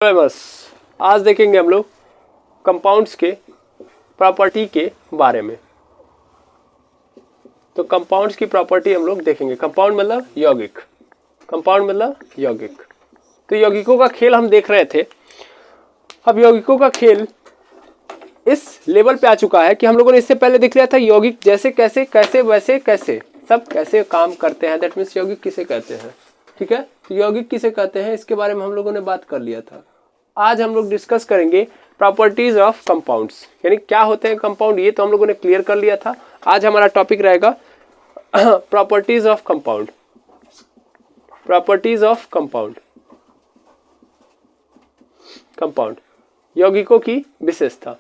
बस आज देखेंगे हम लोग कंपाउंड्स के प्रॉपर्टी के बारे में। तो कंपाउंड्स की प्रॉपर्टी हम लोग देखेंगे। कंपाउंड मतलब यौगिक, कंपाउंड मतलब यौगिक। तो यौगिकों का खेल हम देख रहे थे। अब यौगिकों का खेल इस लेवल पे आ चुका है कि हम लोगों ने इससे पहले देख लिया था यौगिक जैसे कैसे कैसे वैसे कैसे सब कैसे काम करते हैं। दैट मीन्स यौगिक किसे कहते हैं, ठीक है। तो यौगिक किसे कहते हैं इसके बारे में हम लोगों ने बात कर लिया था। आज हम लोग डिस्कस करेंगे प्रॉपर्टीज ऑफ कंपाउंड्स, यानी क्या होते हैं कंपाउंड, ये तो हम लोगों ने क्लियर कर लिया था। आज हमारा टॉपिक रहेगा properties of compound. Properties of compound, compound यौगिकों की विशेषता,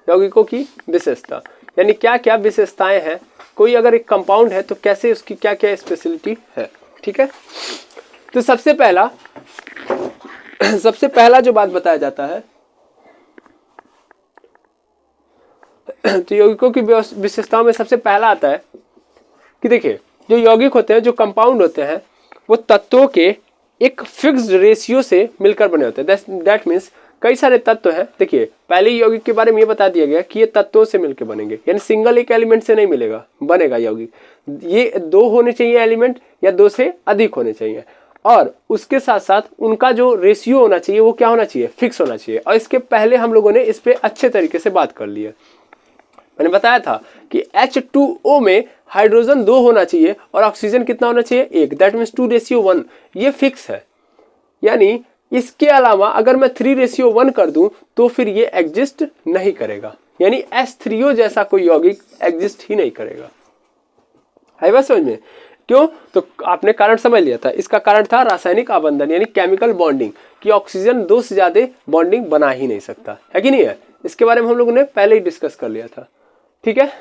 यौगिकों की विशेषता यानी क्या क्या विशेषताएं हैं। कोई अगर एक कंपाउंड है तो कैसे उसकी क्या क्या स्पेशलिटी है, ठीक है। तो सबसे पहला जो बात बताया जाता है तो यौगिकों की विशेषताओं में सबसे पहला आता है कि देखिए जो यौगिक होते हैं, जो कंपाउंड होते हैं, वो तत्वों के एक फिक्स्ड रेशियो से मिलकर बने होते हैं। दैट मीन्स कई सारे तत्व हैं। देखिए पहले ही यौगिक के बारे में ये बता दिया गया कि ये तत्वों से मिलकर बनेंगे, यानी सिंगल एक एलिमेंट से नहीं मिलेगा बनेगा यौगिक। ये दो होने चाहिए एलिमेंट या दो से अधिक होने चाहिए, और उसके साथ साथ उनका जो रेशियो होना चाहिए वो क्या होना चाहिए, फिक्स होना चाहिए। और इसके पहले हम लोगों ने इस पे अच्छे तरीके से बात कर ली है। मैंने बताया था कि H2O में हाइड्रोजन 2 होना चाहिए और ऑक्सीजन कितना होना चाहिए, 1। दैट मीन्स 2:1, ये फिक्स है। यानी इसके अलावा अगर मैं 3:1 कर दूं तो फिर ये एग्जिस्ट नहीं करेगा, यानी H3O जैसा कोई यौगिक एग्जिस्ट ही नहीं करेगा। है बात समझ में? क्यों? तो आपने कारण समझ लिया था। इसका कारण था रासायनिक आबंधन यानी केमिकल बॉन्डिंग, कि ऑक्सीजन 2 से ज्यादा बॉन्डिंग बना ही नहीं सकता है कि नहीं है। इसके बारे में हम लोगों ने पहले ही डिस्कस कर लिया था, ठीक है।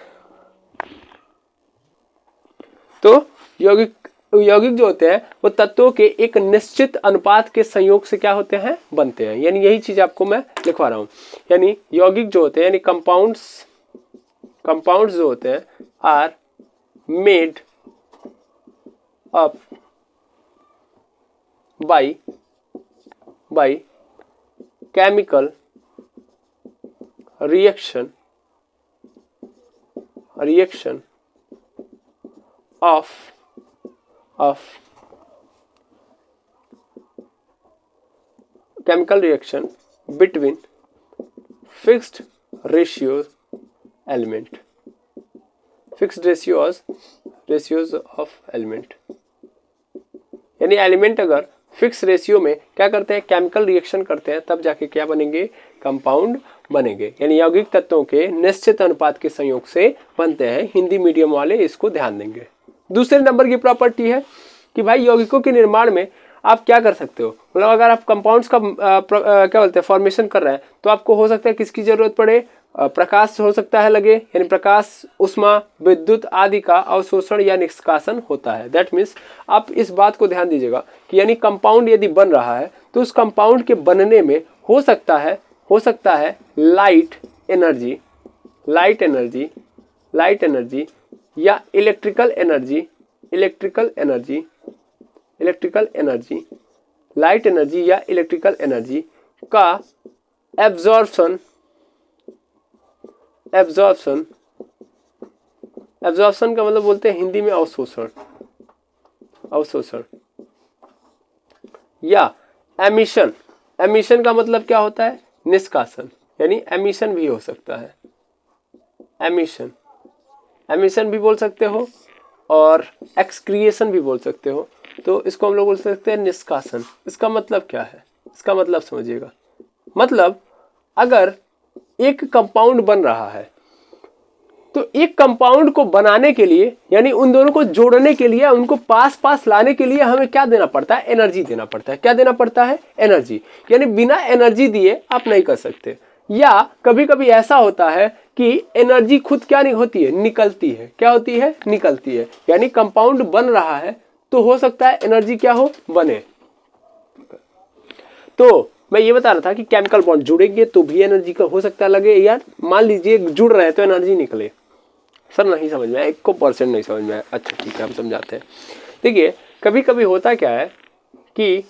तो यौगिक जो होते हैं वो तत्वों के एक निश्चित अनुपात के संयोग से क्या होते हैं, बनते हैं। यानी यही चीज आपको मैं लिखवा रहा हूं। यानी यौगिक जो होते हैं यानी कंपाउंड्स जो होते हैं are made up by chemical reaction of chemical reaction between fixed ratios element, fixed ratios of element। यानी एलिमेंट अगर फिक्स रेशियो में क्या करते हैं, केमिकल रिएक्शन करते हैं, तब जाके क्या बनेंगे, कंपाउंड बनेंगे। यानी यौगिक तत्वों के निश्चित अनुपात के संयोग से बनते हैं। हिंदी मीडियम वाले इसको ध्यान देंगे। दूसरे नंबर की प्रॉपर्टी है कि भाई यौगिकों के निर्माण में आप क्या कर सकते हो, मतलब अगर आप कंपाउंड्स का क्या बोलते हैं फॉर्मेशन कर रहे हैं तो आपको हो सकता है किसकी जरूरत पड़े, प्रकाश हो सकता है लगे, यानी प्रकाश, उष्मा, विद्युत आदि का अवशोषण या निष्कासन होता है। दैट मीन्स आप इस बात को ध्यान दीजिएगा कि यानी कंपाउंड यदि बन रहा है तो उस कंपाउंड के बनने में हो सकता है लाइट एनर्जी या इलेक्ट्रिकल एनर्जी, लाइट एनर्जी या इलेक्ट्रिकल एनर्जी का एब्जॉर्प्शन का मतलब बोलते हैं हिंदी में अवशोषण, या एमिशन का मतलब क्या होता है, निष्कासन। यानी एमिशन भी हो सकता है, एमिशन भी बोल सकते हो और एक्सक्रिएशन भी बोल सकते हो। तो इसको हम लोग बोल सकते हैं निष्कासन। इसका मतलब क्या है, इसका मतलब समझिएगा। मतलब अगर एक कंपाउंड बन रहा है तो एक कंपाउंड को बनाने के लिए, यानी उन दोनों को जोड़ने के लिए, उनको पास लाने के लिए हमें क्या देना पड़ता है, एनर्जी देना पड़ता है। क्या देना पड़ता है, एनर्जी। यानी बिना एनर्जी दिए आप नहीं कर सकते। या कभी कभी ऐसा होता है कि एनर्जी खुद क्या नहीं होती है, निकलती है। क्या होती है, निकलती है। यानी कंपाउंड बन रहा है तो हो सकता है एनर्जी क्या हो, बने। तो मैं ये बता रहा था कि केमिकल बॉन्ड जुड़ेंगे तो भी एनर्जी का हो सकता है लगे। यार मान लीजिए जुड़ रहे हैं तो एनर्जी निकले। सर नहीं समझ में आया, 1% नहीं समझ में आया। अच्छा ठीक है, हम समझाते हैं। देखिए कभी कभी होता क्या है कि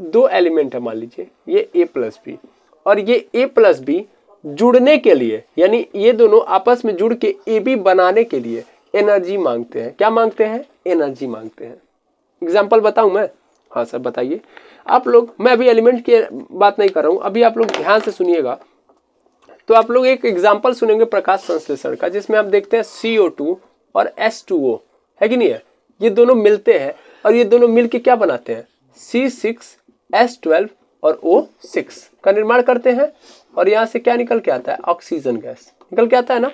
दो एलिमेंट है, मान लीजिए ये A प्लस बी और ये A प्लस बी जुड़ने के लिए, यानी ये दोनों आपस में जुड़ के AB बनाने के लिए एनर्जी मांगते हैं। क्या मांगते हैं? एनर्जी मांगते हैं। एग्जाम्पल बताऊं मैं? हाँ सर बताइए आप लोग। मैं अभी एलिमेंट की बात नहीं कर रहा हूं, अभी आप लोग ध्यान से सुनिएगा। तो आप लोग एक एग्जाम्पल सुनेंगे प्रकाश संश्लेषण का, जिसमें आप देखते हैं CO2 और H2O है कि नहीं है, ये दोनों मिलते हैं और ये दोनों मिलके क्या बनाते हैं? C6H12 और O6 का निर्माण करते हैं और यहां से क्या निकल के आता है? ऑक्सीजन गैस निकल के आता है ना।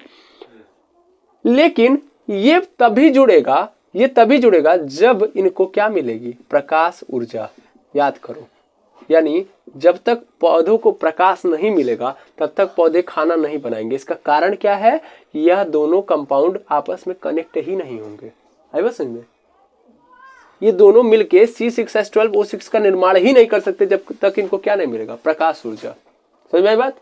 लेकिन ये तभी जुड़ेगा जब इनको क्या मिलेगी? प्रकाश ऊर्जा। याद करो, यानी जब तक पौधों को प्रकाश नहीं मिलेगा तब तक पौधे खाना नहीं बनाएंगे। इसका कारण क्या है? यह दोनों कंपाउंड आपस में कनेक्ट ही नहीं होंगे। आई बात समझ में? ये दोनों मिलके C6H12 O6 का निर्माण ही नहीं कर सकते जब तक इनको क्या नहीं मिलेगा? प्रकाश ऊर्जा। समझ में आई बात?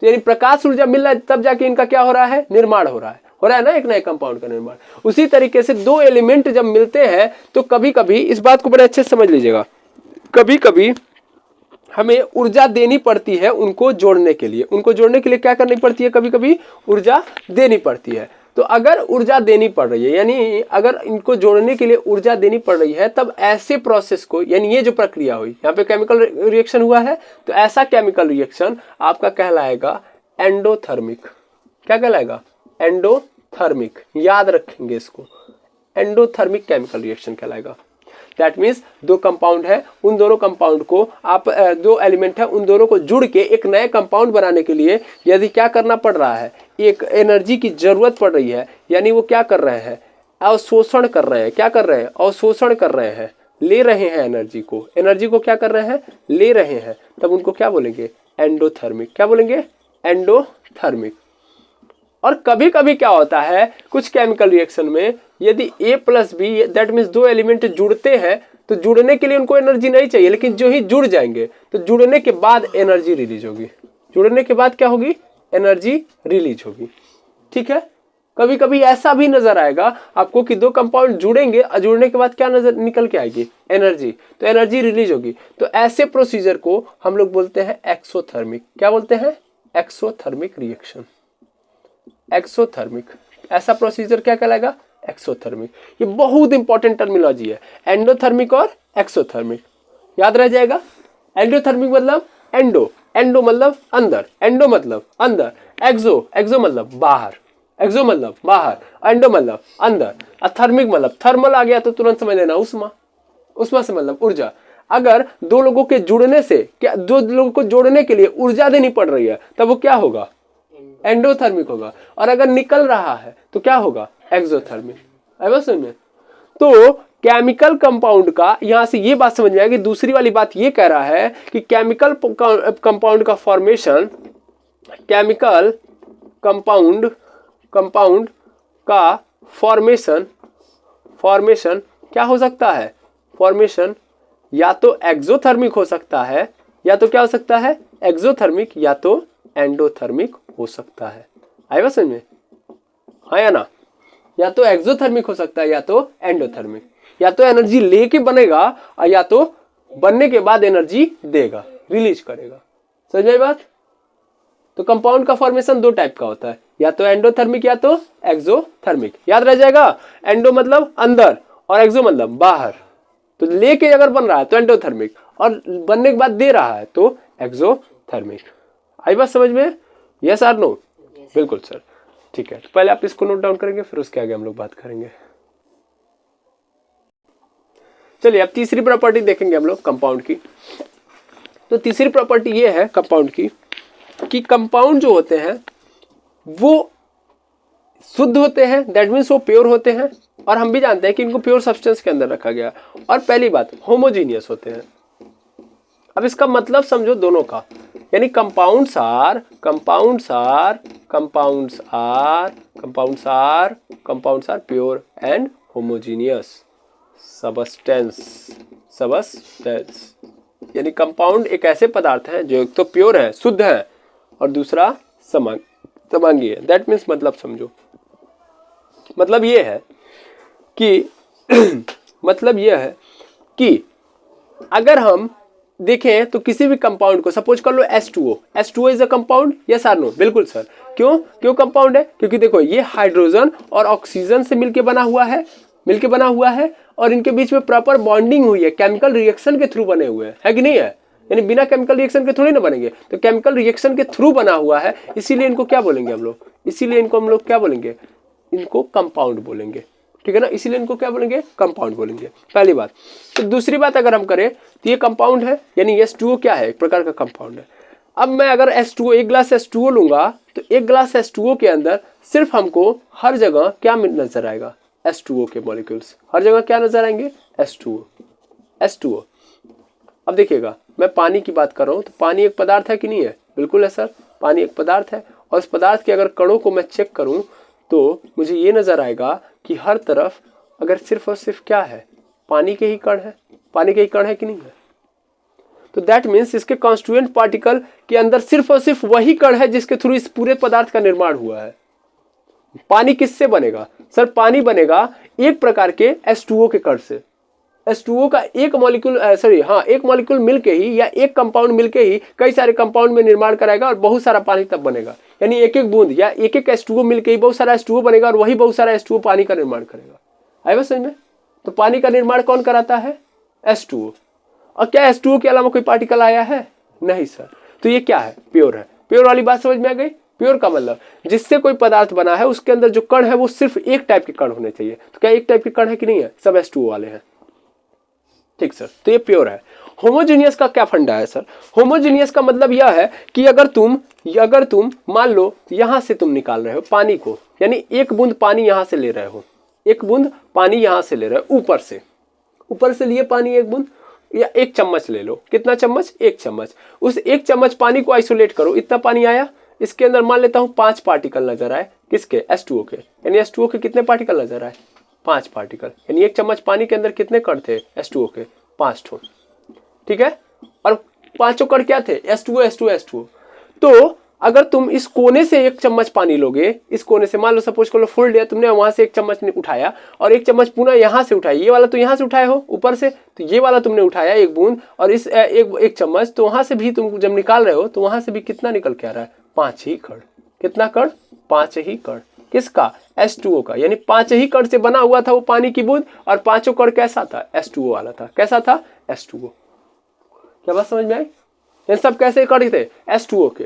तो यानी प्रकाश ऊर्जा मिल रहा है तब जाके इनका क्या हो रहा है? निर्माण हो रहा है ना, एक नए कंपाउंड का निर्माण। उसी तरीके से दो एलिमेंट जब मिलते हैं तो कभी कभी इस बात को बड़े अच्छे से समझ लीजिएगा, कभी कभी हमें ऊर्जा देनी पड़ती है उनको जोड़ने के लिए। उनको जोड़ने के लिए क्या करनी पड़ती है? कभी कभी ऊर्जा देनी पड़ती है। तो अगर ऊर्जा देनी पड़ रही है, यानी अगर इनको जोड़ने के लिए ऊर्जा देनी पड़ रही है, तब ऐसे प्रोसेस को, यानी ये जो प्रक्रिया हुई, यहाँ पे केमिकल रिएक्शन हुआ है, तो ऐसा केमिकल रिएक्शन आपका कहलाएगा एंडोथर्मिक। क्या कहलाएगा? एंडोथर्मिक। याद रखेंगे इसको, एंडोथर्मिक केमिकल रिएक्शन कहलाएगा। दैट मीन्स दो कंपाउंड है, उन दोनों कंपाउंड को आप दो एलिमेंट है, उन दोनों को जुड़ के एक नए कंपाउंड बनाने के लिए यदि क्या करना पड़ रहा है? एक एनर्जी की जरूरत पड़ रही है, यानी वो क्या कर रहे हैं? अवशोषण कर रहे हैं। क्या कर रहे हैं? अवशोषण कर रहे हैं, ले रहे हैं एनर्जी को। एनर्जी को क्या कर रहे हैं? ले रहे हैं। तब उनको क्या बोलेंगे? एंडोथर्मिक। क्या बोलेंगे? एंडोथर्मिक। और कभी कभी क्या होता है, कुछ केमिकल रिएक्शन में यदि A plus B, that means दो एलिमेंट जुड़ते हैं, तो जुड़ने के लिए उनको एनर्जी नहीं चाहिए, लेकिन जो ही जुड़ जाएंगे तो जुड़ने के बाद एनर्जी रिलीज होगी। जुड़ने के बाद क्या होगी? एनर्जी रिलीज होगी। ठीक है। कभी कभी ऐसा भी नजर आएगा आपको कि दो कंपाउंड जुड़ेंगे और जुड़ने के बाद क्या नजर निकल के आएगी? एनर्जी। तो एनर्जी रिलीज होगी। तो ऐसे प्रोसीजर को हम लोग बोलते हैं एक्सोथर्मिक। क्या बोलते हैं? Exothermic reaction. एक्सोथर्मिक। ऐसा प्रोसीजर क्या कहलाएगा? एक्सोथर्मिक। ये बहुत इंपॉर्टेंट टर्मिनोलॉजी है, एंडोथर्मिक और एक्सोथर्मिक। याद रह जाएगा। एंडोथर्मिक मतलब एंडो, एंडो मतलब अंदर, एंडो मतलब अंदर, एक्सो, एक्सो मतलब बाहर, एक्सो मतलब बाहर, एंडो मतलब अंदर, थर्मिक मतलब थर्मल आ गया तो तुरंत समझ लेना उष्मा। उष्मा से मतलब ऊर्जा। अगर दो लोगों के जुड़ने से, क्या दो लोगों को जोड़ने के लिए ऊर्जा देनी पड़ रही है, तब वो क्या होगा? एंडोथर्मिक होगा। और अगर निकल रहा है तो क्या होगा? एक्सोथर्मिक। है बस में। तो केमिकल कंपाउंड का यहां से ये बात समझ में आएगी। दूसरी वाली बात ये कह रहा है कि केमिकल कंपाउंड का फॉर्मेशन, केमिकल कंपाउंड का फॉर्मेशन क्या हो सकता है? फॉर्मेशन या तो एक्सोथर्मिक हो सकता है, या तो क्या हो सकता है? एक्सोथर्मिक, या तो एंडोथर्मिक हो सकता है। आई बात समझ में? हाँ या ना? या तो एक्सोथर्मिक हो सकता है या तो एंडोथर्मिक। या तो एनर्जी लेके बनेगा और या तो बनने के बाद एनर्जी देगा, रिलीज करेगा। समझ में बात? तो कंपाउंड का फॉर्मेशन दो टाइप का होता है, या तो एंडोथर्मिक या तो एक्सोथर्मिक। याद रह जाएगा। एंडो मतलब अंदर और एक्सो मतलब बाहर। तो लेके अगर बन रहा है तो एंडोथर्मिक, और बनने के बाद दे रहा है तो एक्सोथर्मिक। आई बात समझ में? यस और नो? बिल्कुल सर। ठीक है, तो पहले आप इसको नोट डाउन करेंगे, फिर उसके आगे हम लोग बात करेंगे। चलिए अब तीसरी प्रॉपर्टी देखेंगे हम लोग कंपाउंड की। तो तीसरी प्रॉपर्टी ये है कंपाउंड की कि कंपाउंड जो होते हैं वो शुद्ध होते हैं, दैट मीन्स वो प्योर होते हैं, और हम भी जानते हैं कि इनको प्योर सब्सटेंस के अंदर रखा गया। और पहली बात, होमोजीनियस होते हैं। अब इसका मतलब समझो दोनों का, यानी compounds are pure and homogeneous substance. यानी कंपाउंड एक ऐसे पदार्थ हैं जो एक तो प्योर है, शुद्ध है, और दूसरा समांगी है। दैट मीन्स मतलब समझो, मतलब ये है कि मतलब ये है कि अगर हम देखें तो किसी भी कंपाउंड को, सपोज कर लो H2O, H2O is a compound, yes or no? बिल्कुल सर। क्यों कंपाउंड है? क्योंकि देखो ये हाइड्रोजन और ऑक्सीजन से मिलके बना हुआ है और इनके बीच में प्रॉपर बॉन्डिंग हुई है, केमिकल रिएक्शन के थ्रू बने हुए हैं, है कि नहीं है? यानी बिना केमिकल रिएक्शन के थोड़ी ना बनेंगे, तो केमिकल रिएक्शन के थ्रू बना हुआ है, इसीलिए इनको क्या बोलेंगे हम लोग? इसीलिए इनको हम लोग क्या बोलेंगे? इनको कंपाउंड बोलेंगे, ठीक है ना? इसीलिए इनको क्या बोलेंगे? कंपाउंड बोलेंगे, पहली बात। तो दूसरी बात अगर हम करें तो ये कंपाउंड है, यानी H2O क्या है? एक प्रकार का कंपाउंड है। अब मैं अगर H2O, एक ग्लास H2O लूंगा तो एक ग्लास H2O के अंदर सिर्फ हमको हर जगह क्या नजर आएगा? H2O के मॉलिक्यूल्स हर जगह क्या नजर आएंगे? H2O। अब देखिएगा, मैं पानी की बात कर रहा हूँ, तो पानी एक पदार्थ है कि नहीं है? बिल्कुल है सर, पानी एक पदार्थ है। और इस पदार्थ के अगर कणों को मैं चेक करूँ तो मुझे ये नजर आएगा कि हर तरफ अगर सिर्फ और सिर्फ क्या है? पानी के ही कण है, पानी के ही कण है कि नहीं है? तो दैट मीन्स इसके कॉन्स्टिट्यूएंट पार्टिकल के अंदर सिर्फ और सिर्फ वही कण है जिसके थ्रू इस पूरे पदार्थ का निर्माण हुआ है। पानी किससे बनेगा? सर पानी बनेगा एक प्रकार के H2O के कण से। H2O का एक मॉलिक्यूल एक मॉलिक्यूल मिलके ही या एक कंपाउंड मिलके ही कई सारे कंपाउंड में निर्माण कराएगा और बहुत सारा पानी तब बनेगा। यानी एक एक बूंद या एक एक H2O मिलके ही बहुत सारा H2O बनेगा और वही बहुत सारा H2O पानी का निर्माण करेगा। आएगा समझ में? तो पानी का निर्माण कौन कराता है? H2O। और क्या H2O के अलावा कोई पार्टिकल आया है? नहीं सर। तो ये क्या है? प्योर है। प्योर वाली बात समझ में आ गई? प्योर का मतलब जिससे कोई पदार्थ बना है उसके अंदर जो कण है वो सिर्फ एक टाइप के कण होने चाहिए। तो क्या एक टाइप के कण है कि नहीं है? सब H2O वाले हैं, ठीक सर। तो ये प्योर है। होमोजीनियस का क्या फंडा है सर? होमोजीनियस का मतलब यह है कि अगर तुम मान लो यहां से तुम निकाल रहे हो पानी को, यानी एक बूंद पानी यहां से ले रहे हो, एक बूंद पानी यहां से ले रहे हो, ऊपर से लिए पानी एक बूंद या एक चम्मच ले लो। कितना चम्मच? एक चम्मच। उस एक चम्मच पानी को आइसोलेट करो, इतना पानी आया, इसके अंदर मान लेता हूं 5 पार्टिकल नजर आए। किसके? H2O के। यानी H2O के कितने पार्टिकल नजर आए? 5 पार्टिकल। यानी एक चम्मच पानी के अंदर कितने कण थे H2O के? 5 ठो, ठीक है। और पांचों कण क्या थे? H2O। तो अगर तुम इस कोने से एक चम्मच पानी लोगे, इस कोने से मान लो सपोज कर लो फुल लिया तुमने, वहां से एक चम्मच उठाया और एक चम्मच पुनः यहां से उठाया, ये वाला तो यहां से उठाए हो ऊपर से, तो ये वाला तुमने उठाया एक बूंद और इस एक चम्मच, तो वहां से भी तुम जब निकाल रहे हो तो वहां से भी कितना निकल के आ रहा है? 5 ही कण। कितना कण? 5 ही कण। किसका? H2O का। यानी 5 ही कण से बना हुआ था वो पानी की बूंद और पांचों कण कैसा था? H2O वाला था। कैसा था? H2O। क्या बात समझ में आई? ये सब कैसे कण थे? H2O के।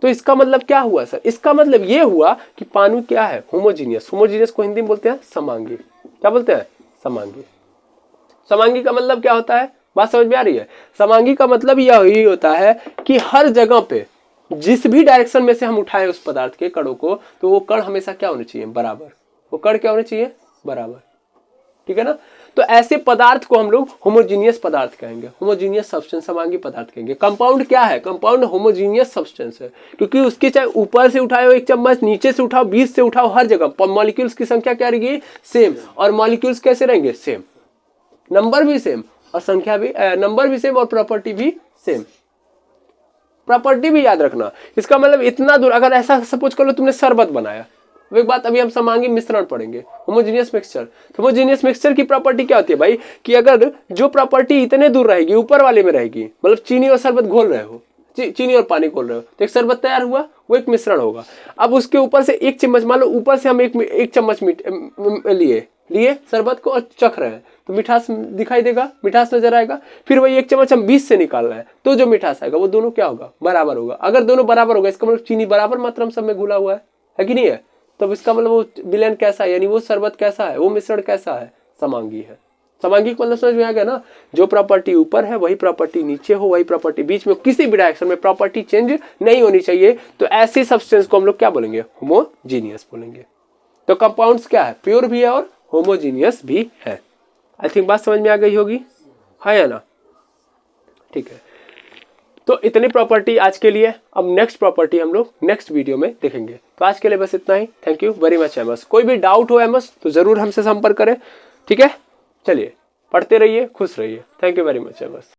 तो इसका मतलब क्या हुआ सर? इसका मतलब ये हुआ कि पानी क्या है? होमोजीनियस। होमोजीनियस को हिंदी में बोलते हैं समांगी। क्या बोलते हैं? समांगी। समांगी का मतलब क्या होता है? बात समझ में आ रही है? समांगी का मतलब यही होता है कि हर जगह पे जिस भी डायरेक्शन में से हम उठाए उस पदार्थ के कणों को, तो वो कण हमेशा क्या होने चाहिए? बराबर। वो कण क्या होने चाहिए? बराबर, ठीक है ना। तो ऐसे पदार्थ को हम लोग होमोजीनियस पदार्थ कहेंगे, होमोजीनियस सब्सटेंस, समांगी पदार्थ कहेंगे। कंपाउंड क्या है? कंपाउंड होमोजीनियस सब्सटेंस है, क्योंकि उसके चाहे ऊपर से उठाओ एक चम्मच, नीचे से उठाओ, बीच से उठाओ, हर जगह मॉलिक्यूल्स की संख्या क्या रहेगी? सेम। और मॉलिक्यूल्स कैसे रहेंगे? सेम। नंबर भी सेम और संख्या भी, नंबर भी सेम और प्रॉपर्टी भी सेम। प्रॉपर्टी भी याद रखना। इसका मतलब इतना दूर, अगर ऐसा सपोज कर लो तुमने शरबत बनाया, एक बात अभी हम समांगी मिश्रण पढ़ेंगे, होमोजीनियस मिक्सचर। तो होमोजीनियस मिक्सचर की प्रॉपर्टी क्या होती है भाई? कि अगर जो प्रॉपर्टी इतने दूर रहेगी, ऊपर वाले में रहेगी, मतलब चीनी और शरबत घोल रहे हो, चीनी और पानी घोल रहे हो, तो एक शरबत तैयार हुआ, वो एक मिश्रण होगा। अब उसके ऊपर से एक चम्मच, मान लो ऊपर से हम एक चम्मच लिए शरबत को और चख रहे हैं, तो मिठास दिखाई देगा, मिठास नजर आएगा। फिर वही एक चम्मच हम बीच से निकाल रहे हैं, तो जो मिठास आएगा वो दोनों क्या होगा? बराबर होगा। अगर दोनों बराबर होगा इसका मतलब चीनी बराबर मात्रा में सब में घुला हुआ है कि नहीं है? तब इसका मतलब वो विलयन कैसा है, यानी वो शरबत कैसा है, वो मिश्रण कैसा है? समांगी है। समांगी का मतलब समझ में आ गया ना? जो प्रॉपर्टी ऊपर है वही प्रॉपर्टी नीचे हो, वही प्रॉपर्टी बीच में, किसी भी डायरेक्शन में प्रॉपर्टी चेंज नहीं होनी चाहिए। तो ऐसे सब्सटेंस को हम लोग क्या बोलेंगे? होमोजीनियस बोलेंगे। तो कंपाउंड्स क्या है? प्योर भी है और होमोजीनियस भी है। आई थिंक बात समझ में आ गई होगी, है या ना? ठीक है, तो इतनी प्रॉपर्टी आज के लिए। अब नेक्स्ट प्रॉपर्टी हम लोग नेक्स्ट वीडियो में देखेंगे। तो आज के लिए बस इतना ही। Thank you very much MS. कोई भी डाउट हो एमएस तो जरूर हमसे संपर्क करें, ठीक है। चलिए, पढ़ते रहिए, खुश रहिए। Thank you very much MS.